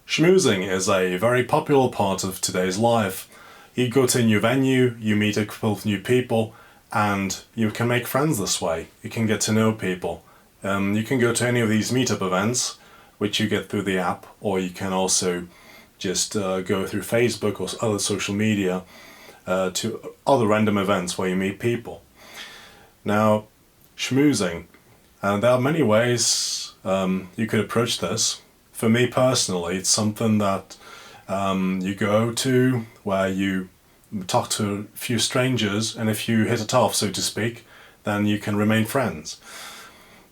Shmoosing is a very popular part of today's life. You go to a new venue, you meet a couple of new people, and you can make friends this way. You can get to know people. You can go to any of these meetup events, which you get through the app, or you can also just go through Facebook or other social media to other random events where you meet people. Now, schmoozing. There are many ways you could approach this. For me personally, it's something that you go to where you talk to a few strangers, and if you hit it off, so to speak, then you can remain friends.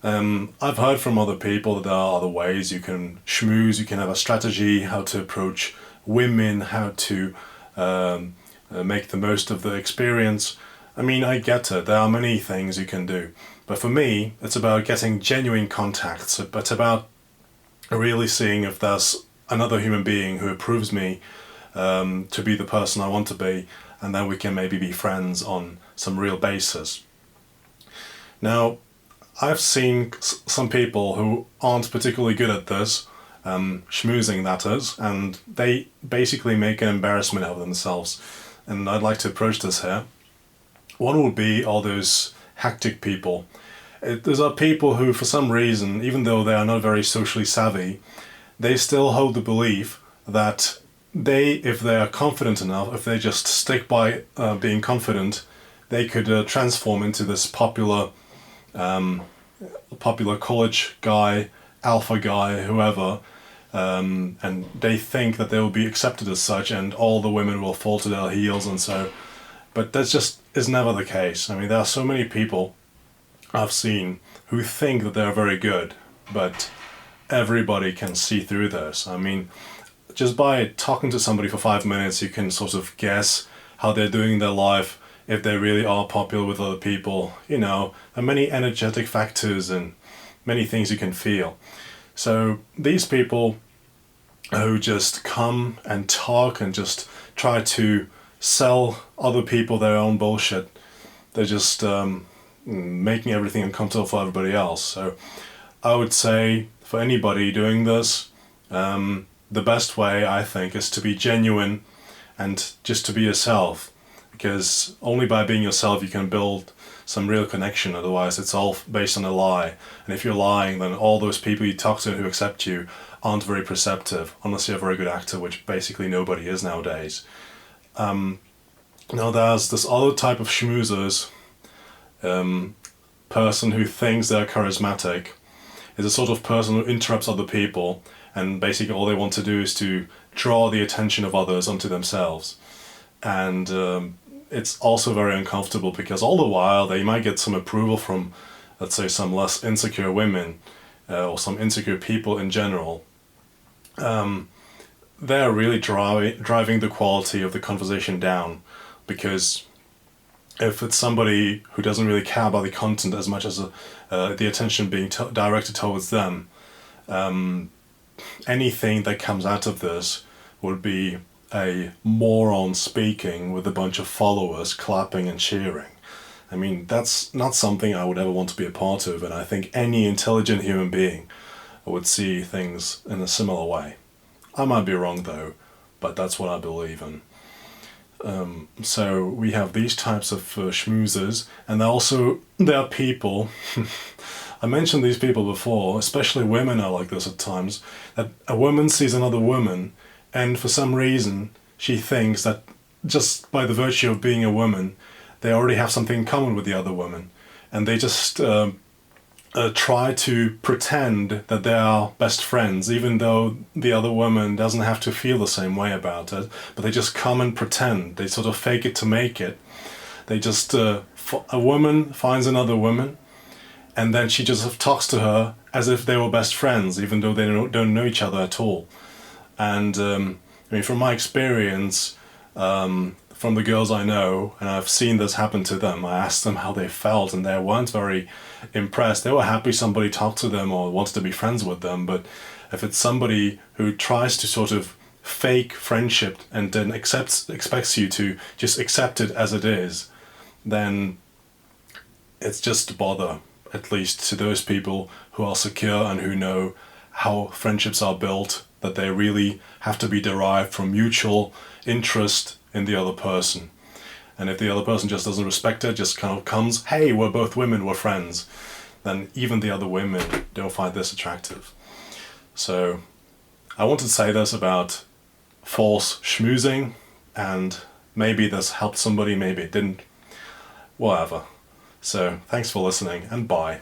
I've heard from other people that there are other ways you can schmooze, you can have a strategy, how to approach women, how to make the most of the experience. I mean, I get it, there are many things you can do. But for me, it's about getting genuine contacts, but about really seeing if there's another human being who approves me to be the person I want to be, and then we can maybe be friends on some real basis. Now, I've seen some people who aren't particularly good at this, schmoozing that is, and they basically make an embarrassment of themselves. And I'd like to approach this here. One would be all those hectic people. Those are people who, for some reason, even though they are not very socially savvy, they still hold the belief that if they are confident enough, if they just stick by being confident, they could transform into this popular college guy, alpha guy, whoever, and they think that they will be accepted as such, and all the women will fall to their heels and so. But that just is never the case. I mean, there are so many people I've seen who think that they're very good, but everybody can see through this. I mean, just by talking to somebody for 5 minutes, you can sort of guess how they're doing in their life, if they really are popular with other people. You know, there are many energetic factors and many things you can feel. So these people who just come and talk and just try to sell other people their own bullshit, they're just making everything uncomfortable for everybody else. So I would say for anybody doing this, the best way, I think, is to be genuine and just to be yourself, because only by being yourself you can build some real connection. Otherwise it's all based on a lie, and if you're lying, then all those people you talk to who accept you aren't very perceptive, unless you're a very good actor, which basically nobody is nowadays. Now there's this other type of schmoozers, person who thinks they're charismatic, is a sort of person who interrupts other people, and basically all they want to do is to draw the attention of others onto themselves. And it's also very uncomfortable, because all the while they might get some approval from, let's say, some less insecure women or some insecure people in general. They're really driving the quality of the conversation down, because if it's somebody who doesn't really care about the content as much as the attention being directed towards them, anything that comes out of this would be a moron speaking with a bunch of followers clapping and cheering. I mean, that's not something I would ever want to be a part of, and I think any intelligent human being would see things in a similar way. I might be wrong though, but that's what I believe in. So we have these types of schmoozers, and there are people, I mentioned these people before, especially women are like this at times, that a woman sees another woman, and for some reason she thinks that just by the virtue of being a woman, they already have something in common with the other woman, and they just try to pretend that they are best friends, even though the other woman doesn't have to feel the same way about it, but they just come and pretend. They sort of fake it to make it. They just, a woman finds another woman, and then she just talks to her as if they were best friends, even though they don't know each other at all. And I mean, from my experience, from the girls I know, and I've seen this happen to them, I asked them how they felt, and they weren't very impressed. They were happy somebody talked to them or wanted to be friends with them, but if it's somebody who tries to sort of fake friendship and then expects you to just accept it as it is, then it's just a bother, at least to those people who are secure and who know how friendships are built, that they really have to be derived from mutual interest in the other person. And if the other person just doesn't respect it, just kind of comes, hey, we're both women, we're friends, then even the other women don't find this attractive. So I wanted to say this about false schmoozing, and maybe this helped somebody, maybe it didn't, whatever. So thanks for listening, and bye.